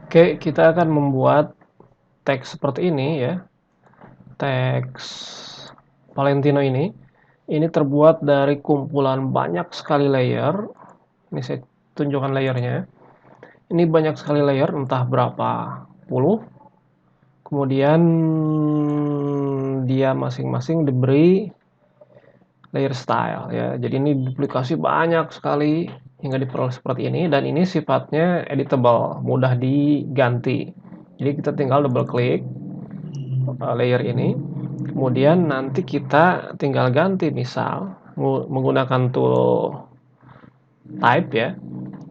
Oke, kita akan membuat teks seperti ini ya. Teks Valentino ini terbuat dari kumpulan banyak sekali layer. Ini saya tunjukkan layernya. Ini banyak sekali layer, entah berapa puluh. Kemudian dia masing-masing diberi layer style ya. Jadi ini duplikasi banyak sekali hingga diperoleh seperti ini, dan ini sifatnya editable, mudah diganti. Jadi kita tinggal double klik layer ini, kemudian nanti kita tinggal ganti, misal menggunakan tool type ya.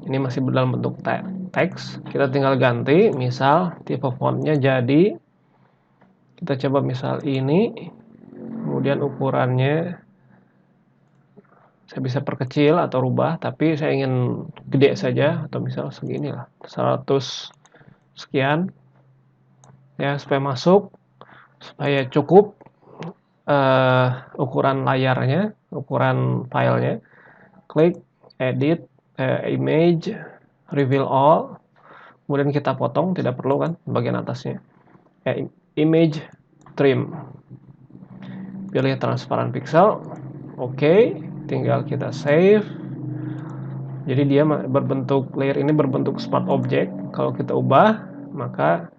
Ini masih dalam bentuk teks, kita tinggal ganti, misal tipe fontnya jadi, kita coba misal ini, kemudian ukurannya saya bisa perkecil atau rubah, tapi saya ingin gede saja, atau misal segini lah, 100 sekian ya, supaya masuk, supaya cukup ukuran layarnya, ukuran filenya. Klik edit, image, reveal all, kemudian kita potong, tidak perlu kan bagian atasnya. Image trim, pilih transparan pixel, oke, tinggal kita save. Jadi dia berbentuk, layer ini berbentuk smart object. Kalau kita ubah, maka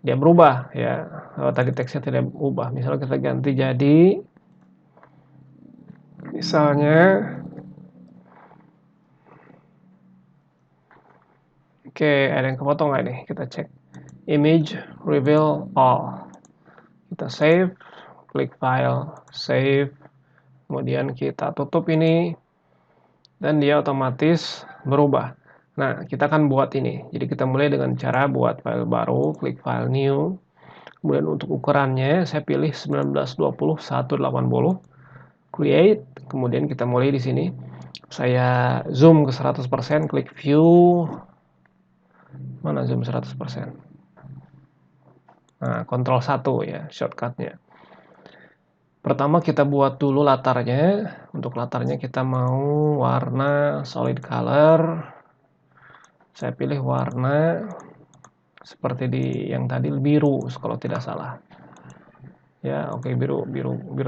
dia berubah ya. Kalau tadi teksnya tidak berubah, misalnya kita ganti jadi, misalnya, oke, ada yang kepotong nggak nih? Kita cek. Image reveal all. Kita save, klik file, save. Kemudian kita tutup ini, dan dia otomatis berubah. Nah, kita akan buat ini. Jadi kita mulai dengan cara buat file baru, klik file new. Kemudian untuk ukurannya saya pilih 1920 180. Create, kemudian kita mulai di sini. Saya zoom ke 100%, klik view. Mana zoom 100%? Nah, Ctrl 1 ya shortcutnya. Pertama kita buat dulu latarnya. Untuk latarnya kita mau warna solid color. Saya pilih warna seperti di yang tadi, biru kalau tidak salah. Ya, oke, biru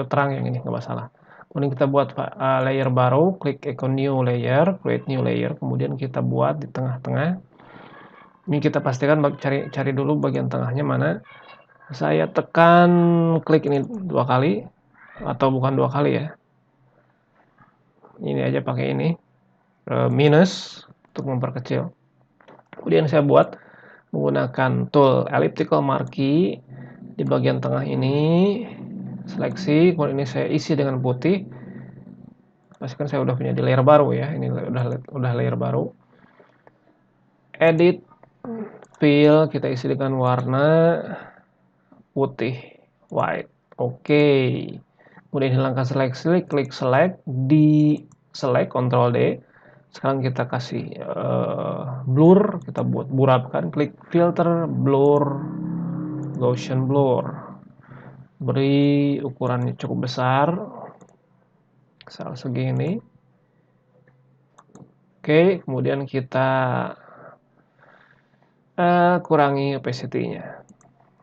terang yang ini, nggak masalah. Kemudian kita buat layer baru, klik icon new layer, create new layer, kemudian kita buat di tengah-tengah. Ini kita pastikan cari dulu bagian tengahnya mana. Saya tekan klik ini 2 kali, atau bukan 2 kali ya. Ini aja pakai ini, minus untuk memperkecil. Kemudian saya buat menggunakan tool elliptical marquee di bagian tengah ini, seleksi, kemudian ini saya isi dengan putih. Pastikan saya udah punya di layer baru ya, ini udah layer baru. Edit, fill, kita isi dengan warna putih, white, oke. Kemudian hilangkan seleksi, klik select, di select, Ctrl D. Sekarang kita kasih blur, kita buat buratkan, klik filter, blur, Gaussian blur. Beri ukurannya cukup besar, misal segini. Oke, kemudian kita kurangi opacity-nya.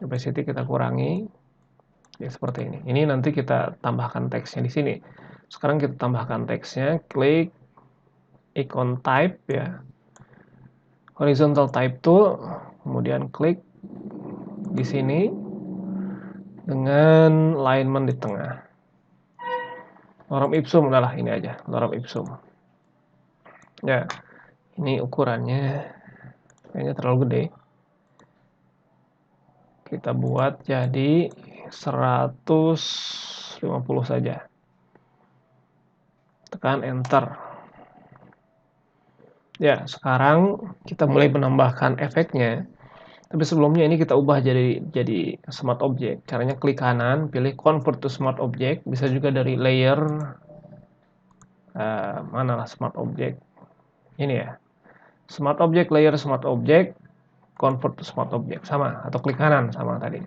Opacity kita kurangi ya seperti ini. Ini nanti kita tambahkan teksnya di sini. Sekarang kita tambahkan teksnya, klik icon type ya, horizontal type tool, kemudian klik di sini dengan alignment di tengah. Lorem ipsum udahlah, ini aja, lorem ipsum. Ya, ini ukurannya kayaknya terlalu gede. Kita buat jadi 150 saja. Tekan enter. Ya, sekarang kita mulai menambahkan efeknya. Tapi sebelumnya ini kita ubah jadi smart object. Caranya klik kanan, pilih convert to smart object. Bisa juga dari layer, mana lah smart object. Ini ya. Smart object, layer smart object, convert to smart object, sama, atau klik kanan sama tadi.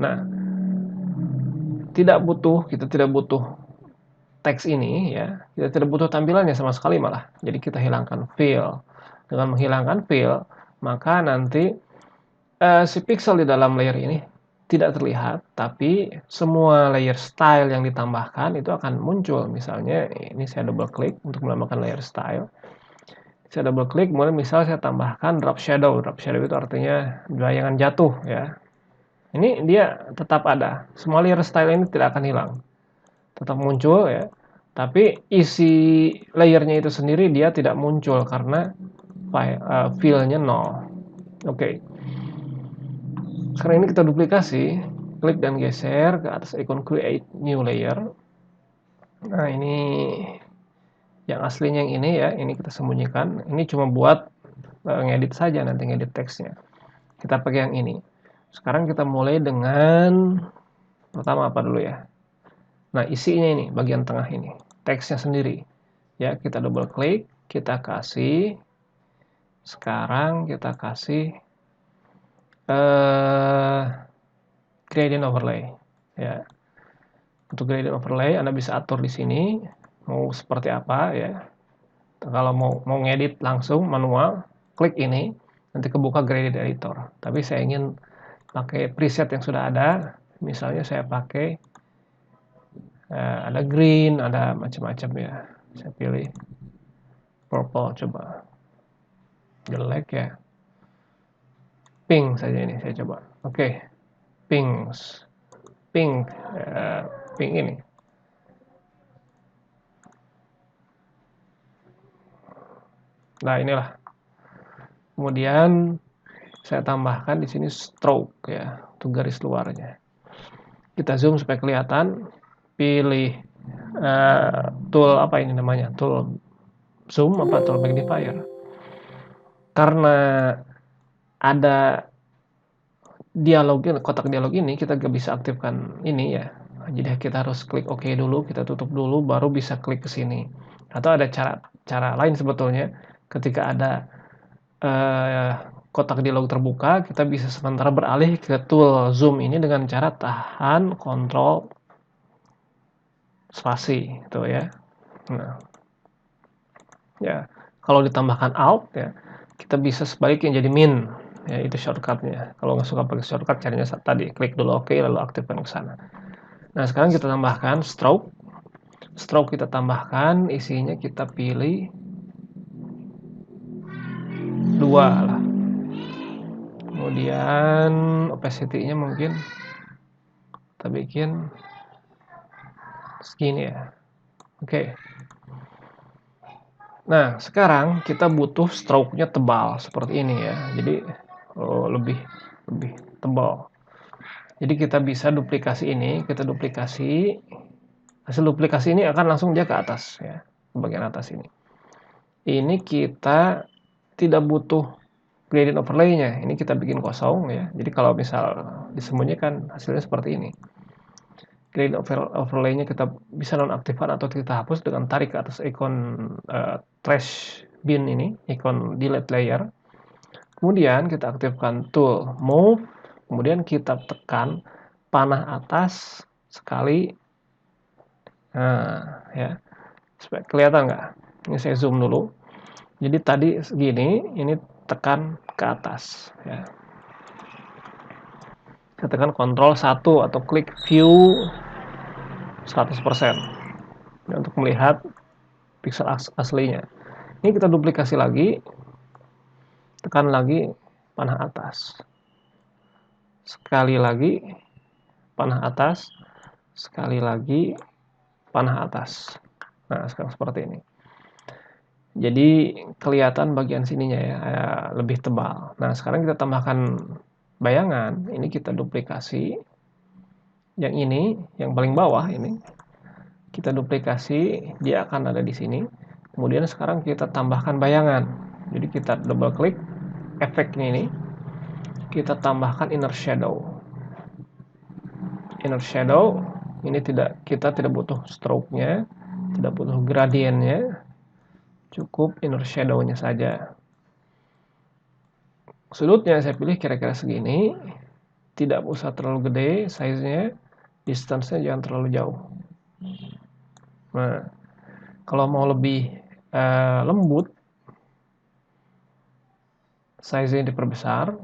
Nah, kita tidak butuh teks ini ya. Kita tidak butuh tampilannya sama sekali malah. Jadi kita hilangkan fill. Dengan menghilangkan fill, maka nanti Si pixel di dalam layer ini tidak terlihat, tapi semua layer style yang ditambahkan itu akan muncul. Misalnya ini saya double klik untuk menambahkan layer style. Saya double klik, kemudian misal saya tambahkan drop shadow. Drop shadow itu artinya bayangan jatuh ya. Ini dia tetap ada. Semua layer style ini tidak akan hilang. Tetap muncul ya. Tapi isi layernya itu sendiri dia tidak muncul karena fill-nya 0. Oke. Sekarang ini kita duplikasi, klik dan geser ke atas ikon create new layer. Nah, ini yang aslinya yang ini ya, ini kita sembunyikan. Ini cuma buat ngedit saja, nanti ngedit teksnya. Kita pakai yang ini. Sekarang kita mulai dengan pertama apa dulu ya? Nah, isinya ini bagian tengah ini, teksnya sendiri. Ya, kita double klik, kita kasih. Sekarang kita kasih gradient overlay. Ya. Untuk gradient overlay Anda bisa atur di sini mau seperti apa ya. Kalau mau ngedit langsung manual, klik ini, nanti kebuka gradient editor. Tapi saya ingin pakai preset yang sudah ada. Misalnya saya pakai ada green, ada macam-macam ya. Saya pilih purple coba. Jelek ya. Pink saja ini saya coba. Oke. Pink pink ini. Nah, inilah. Kemudian saya tambahkan di sini stroke ya, untuk garis luarnya. Kita zoom supaya kelihatan. Pilih tool apa ini namanya? Tool zoom apa tool magnifier. Karena ada kotak dialog ini kita gak bisa aktifkan ini ya. Jadi kita harus klik OK dulu, kita tutup dulu, baru bisa klik ke sini. Atau ada cara lain sebetulnya, ketika ada kotak dialog terbuka, kita bisa sementara beralih ke tool zoom ini dengan cara tahan Ctrl spasi, itu ya. Nah, ya kalau ditambahkan Alt ya, kita bisa sebaliknya jadi min. Ya, itu shortcutnya. Kalau nggak suka pakai shortcut, caranya tadi klik dulu OK lalu aktifkan ke sana. Nah, sekarang kita tambahkan stroke. Stroke kita tambahkan, isinya kita pilih 2 lah. Kemudian opacity-nya mungkin kita bikin segini ya. Oke. Nah, sekarang kita butuh stroke-nya tebal seperti ini ya. Jadi lebih tebal. Jadi kita bisa duplikasi ini, kita duplikasi. Hasil duplikasi ini akan langsung dia ke atas ya, ke bagian atas ini. Ini kita tidak butuh gradient overlay-nya. Ini kita bikin kosong ya. Jadi kalau misal disembunyikan hasilnya seperti ini. Gradient overlay-nya kita bisa nonaktifkan atau kita hapus dengan tarik ke atas ikon trash bin ini, ikon delete layer. Kemudian kita aktifkan tool move, kemudian kita tekan panah atas sekali. Nah, ya. Supaya kelihatan nggak? Ini saya zoom dulu. Jadi tadi segini, ini tekan ke atas ya. Kita tekan Ctrl 1 atau klik view 100% ya, untuk melihat pixel aslinya. Ini kita duplikasi lagi, tekan lagi panah atas, sekali lagi panah atas, sekali lagi panah atas. Nah, sekarang seperti ini. Jadi kelihatan bagian sininya ya, lebih tebal. Nah, sekarang kita tambahkan bayangan. Ini kita duplikasi. Yang ini, yang paling bawah ini, kita duplikasi, dia akan ada di sini. Kemudian sekarang kita tambahkan bayangan. Jadi kita double klik efeknya ini, kita tambahkan inner shadow. Inner shadow ini kita tidak butuh stroke-nya, tidak butuh gradientnya, cukup inner shadow-nya saja. Sudutnya saya pilih kira-kira segini, tidak usah terlalu gede size-nya, distance-nya jangan terlalu jauh. Nah, kalau mau lebih lembut, size-nya diperbesar,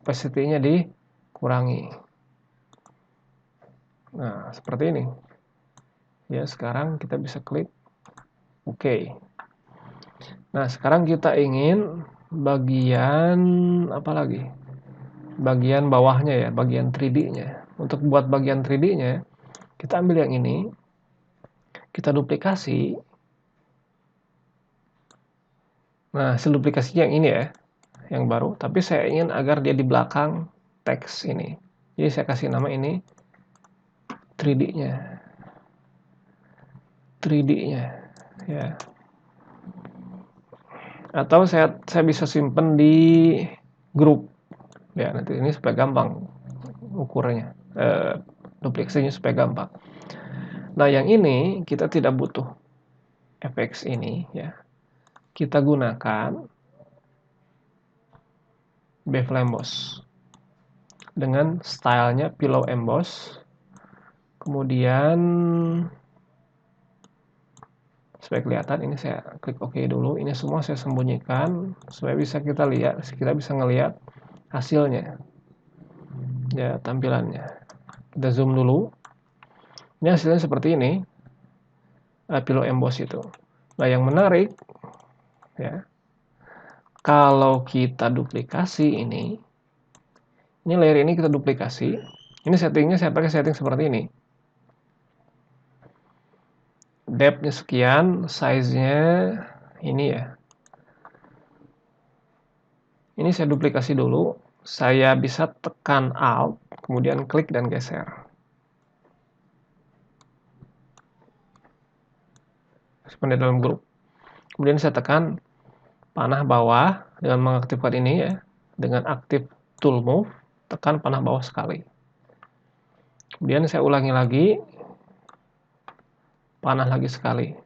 opacity-nya dikurangi. Nah, seperti ini. Ya, sekarang kita bisa klik OK. Nah, sekarang kita ingin bagian apa lagi? Bagian bawahnya ya, bagian 3D-nya. Untuk buat bagian 3D-nya, kita ambil yang ini, kita duplikasi. Nah, hasil duplikasinya yang ini ya, yang baru. Tapi saya ingin agar dia di belakang teks ini. Jadi saya kasih nama ini 3D-nya. 3D-nya ya. Atau saya bisa simpen di grup. Ya, nanti ini supaya gampang ukurnya. Duplikasinya supaya gampang. Nah, yang ini kita tidak butuh FX ini ya. Kita gunakan bevel emboss dengan stylenya pillow emboss. Kemudian supaya kelihatan ini saya klik OK dulu. Ini semua saya sembunyikan supaya bisa kita lihat, kita bisa ngelihat hasilnya. Ya, tampilannya. Kita zoom dulu. Ini hasilnya seperti ini. Pillow emboss itu. Nah, yang menarik ya. Kalau kita duplikasi ini layer ini kita duplikasi. Ini settingnya saya pakai setting seperti ini. Depth-nya sekian, size-nya ini ya. Ini saya duplikasi dulu. Saya bisa tekan Alt, kemudian klik dan geser. Seperti dalam grup. Kemudian saya tekan panah bawah dengan mengaktifkan ini ya. Dengan aktif tool move, tekan panah bawah sekali. Kemudian saya ulangi lagi. Panah lagi sekali.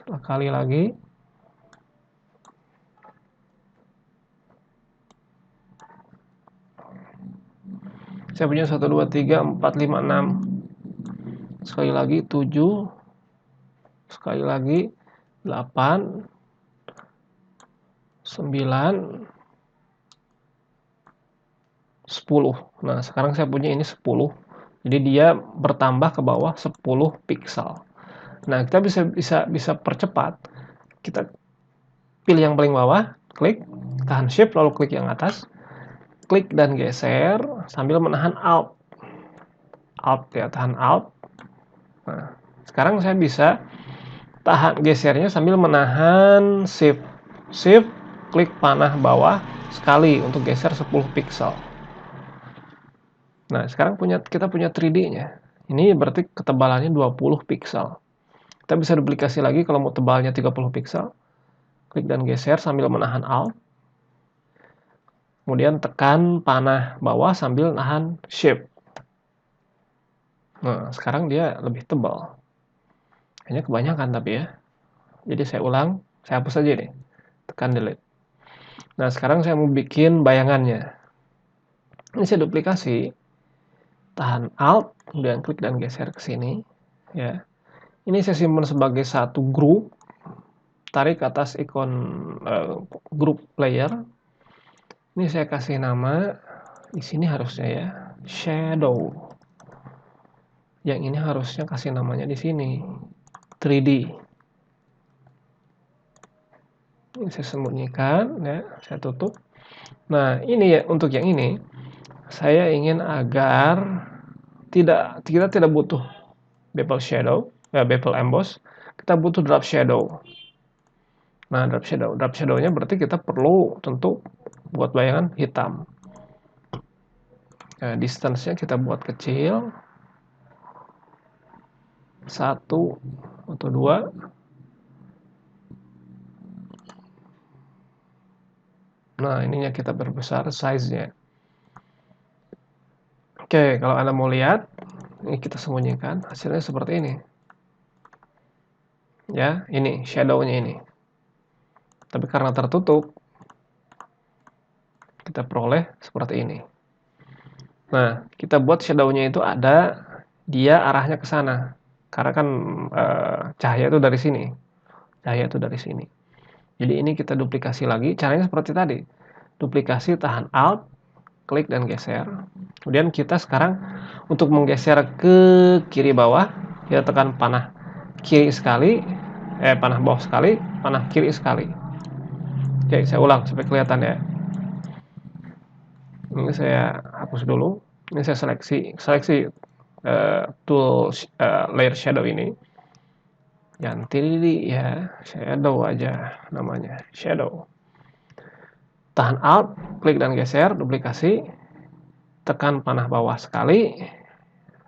Sekali lagi. Saya punya 1, 2, 3, 4, 5, 6. Sekali lagi 7. Sekali lagi 8. 9. 10. Nah, sekarang saya punya ini 10. Jadi dia bertambah ke bawah 10 pixel. Nah, kita bisa percepat. Kita pilih yang paling bawah, klik, tahan Shift lalu klik yang atas. Klik dan geser sambil menahan Alt. Alt ya, tahan Alt. Nah, sekarang saya bisa tahan gesernya sambil menahan Shift. Shift, klik panah bawah sekali untuk geser 10 pixel. Nah, sekarang kita punya 3D-nya. Ini berarti ketebalannya 20 pixel. Kita bisa duplikasi lagi kalau mau tebalnya 30 pixel. Klik dan geser sambil menahan Alt. Kemudian tekan panah bawah sambil nahan Shift. Nah, sekarang dia lebih tebal. Kayaknya kebanyakan tapi ya. Jadi saya ulang, saya hapus aja nih. Tekan delete. Nah, sekarang saya mau bikin bayangannya. Ini saya duplikasi. Tahan Alt, kemudian klik dan geser ke sini. Ya. Ini saya simpan sebagai satu grup. Tarik atas ikon grup player. Ini saya kasih nama. Di sini harusnya ya, shadow. Yang ini harusnya kasih namanya di sini 3D. Ini saya sembunyikan ya, saya tutup. Nah, ini ya untuk yang ini saya ingin agar kita tidak butuh bevel shadow, bevel emboss, kita butuh drop shadow. Nah, drop shadow-nya berarti kita perlu tentu buat bayangan hitam. Nah, distance-nya kita buat kecil. 1 atau 2. Nah, ininya kita perbesar size-nya. Oke, kalau Anda mau lihat, ini kita sembunyikan, hasilnya seperti ini. Ya, ini shadow-nya ini. Tapi karena tertutup, kita peroleh seperti ini. Nah, kita buat shadow-nya itu ada, dia arahnya ke sana. Karena kan cahaya itu dari sini. Cahaya itu dari sini. Jadi ini kita duplikasi lagi, caranya seperti tadi. duplikasi, tahan Alt, klik dan geser. Kemudian kita sekarang untuk menggeser ke kiri bawah, kita tekan panah kiri sekali, panah bawah sekali, panah kiri sekali. Oke, saya ulang supaya kelihatan ya. Ini saya hapus dulu. Ini saya seleksi tool layer shadow ini. Ganti ya, shadow aja namanya, shadow. Tahan Alt, klik dan geser, duplikasi, tekan panah bawah sekali,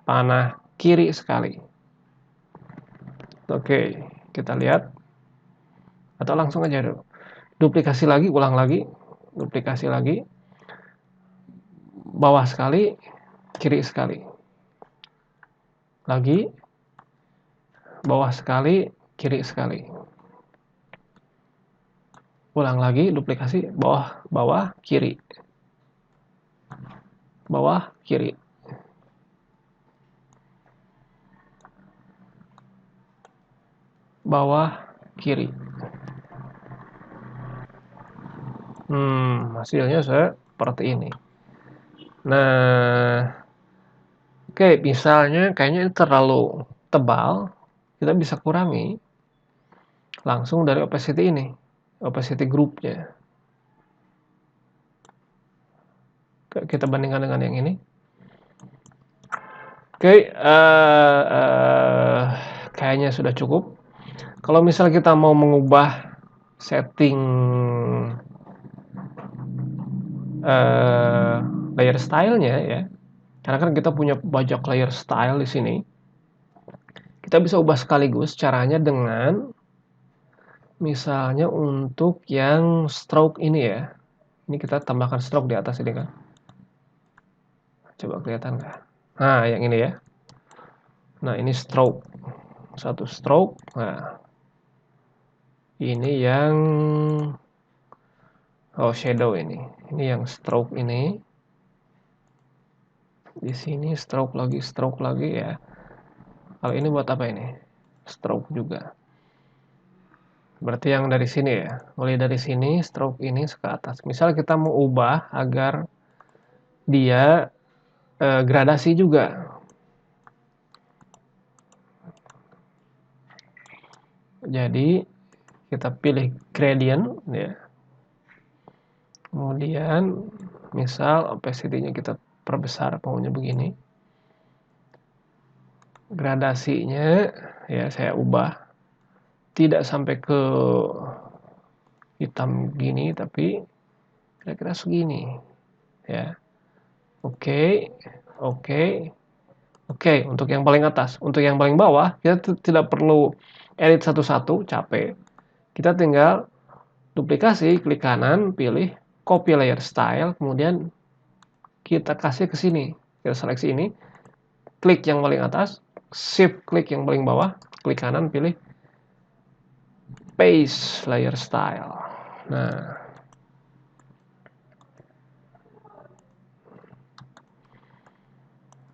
panah kiri sekali. Oke, kita lihat. Atau langsung aja dulu. Duplikasi lagi, ulang lagi, duplikasi lagi, bawah sekali, kiri sekali. Lagi, bawah sekali, kiri sekali. Ulang lagi, duplikasi, bawah, bawah, kiri. Bawah, kiri. Bawah, kiri. Hasilnya seperti ini. Nah, oke, misalnya kayaknya ini terlalu tebal, kita bisa kurangi langsung dari opacity ini, opacity groupnya. Kita bandingkan dengan yang ini. Oke, kayaknya sudah cukup. Kalau misal kita mau mengubah setting layer style-nya ya, karena kan kita punya banyak layer style di sini. Kita bisa ubah sekaligus, caranya dengan misalnya untuk yang stroke ini ya. Ini kita tambahkan stroke di atas ini kan. Coba kelihatan nggak? Nah, yang ini ya. Nah, ini stroke. Satu stroke. Nah, ini yang shadow ini. Ini yang stroke ini. Di sini stroke lagi ya. Kalau ini buat apa ini? Stroke juga. Berarti yang dari sini ya. Mulai dari sini stroke ini ke atas. Misal kita mau ubah agar dia gradasi juga. Jadi kita pilih gradient ya. Kemudian misal opacity-nya kita perbesar maunya begini. Gradasinya ya saya ubah tidak sampai ke hitam gini tapi kira-kira segini ya. Oke, untuk yang paling atas. Untuk yang paling bawah kita tidak perlu edit satu-satu, capek. Kita tinggal duplikasi, klik kanan, pilih copy layer style, kemudian kita kasih ke sini. Kita seleksi ini, klik yang paling atas, shift klik yang paling bawah, klik kanan, pilih paste layer style. Nah,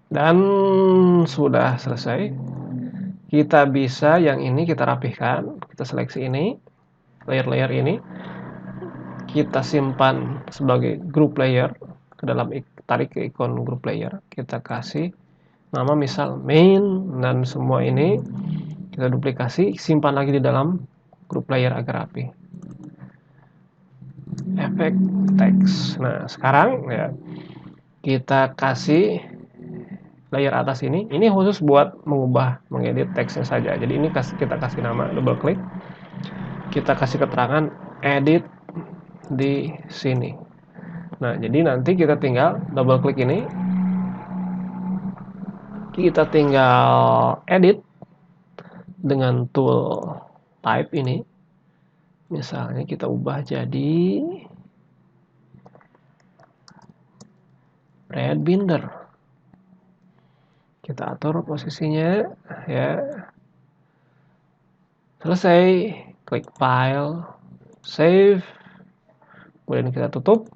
dan sudah selesai. Kita bisa yang ini kita rapihkan, kita seleksi ini, layer-layer ini, kita simpan sebagai group layer ke dalam, tarik ke ikon group layer, kita kasih nama misal main, dan semua ini kita duplikasi, simpan lagi di dalam group layer agar rapi. Efek text. Nah, sekarang ya kita kasih layer atas ini khusus buat mengedit teksnya saja. Jadi ini kita kasih nama, double klik, kita kasih keterangan edit di sini. Nah, jadi nanti kita tinggal double klik ini, kita tinggal edit dengan tool type ini. Misalnya kita ubah jadi red binder. Kita atur posisinya ya. Selesai, klik file, save, kemudian kita tutup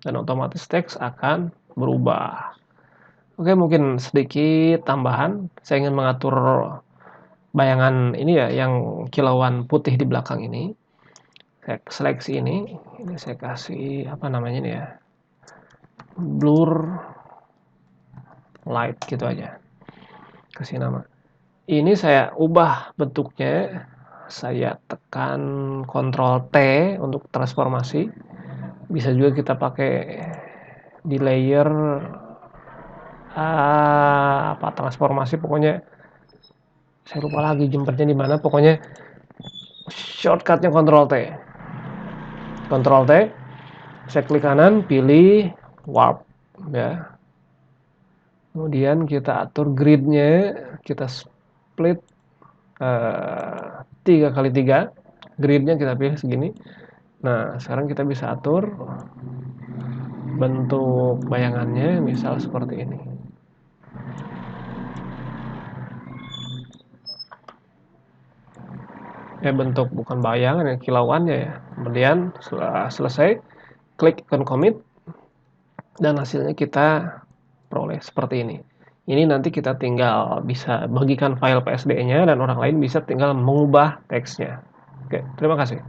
dan otomatis teks akan berubah. Oke, mungkin sedikit tambahan, saya ingin mengatur bayangan ini ya, yang kilauan putih di belakang ini. Saya seleksi ini saya kasih apa namanya ini ya, blur light gitu aja, kasih nama. Ini saya ubah bentuknya, saya tekan Ctrl T untuk transformasi. Bisa juga kita pakai di layer apa transformasi, pokoknya saya lupa lagi jumpernya di mana, pokoknya shortcutnya Ctrl T. Ctrl T, saya klik kanan, pilih warp ya. Kemudian kita atur gridnya, kita split 3x3, gridnya kita pilih segini. Nah, sekarang kita bisa atur bentuk bayangannya, misal seperti ini. Bentuk bukan bayangan ya, kilauannya ya. Kemudian setelah selesai, klik ikon commit, dan hasilnya kita peroleh seperti ini. Ini nanti kita tinggal bisa bagikan file PSD-nya dan orang lain bisa tinggal mengubah teksnya. Oke, terima kasih.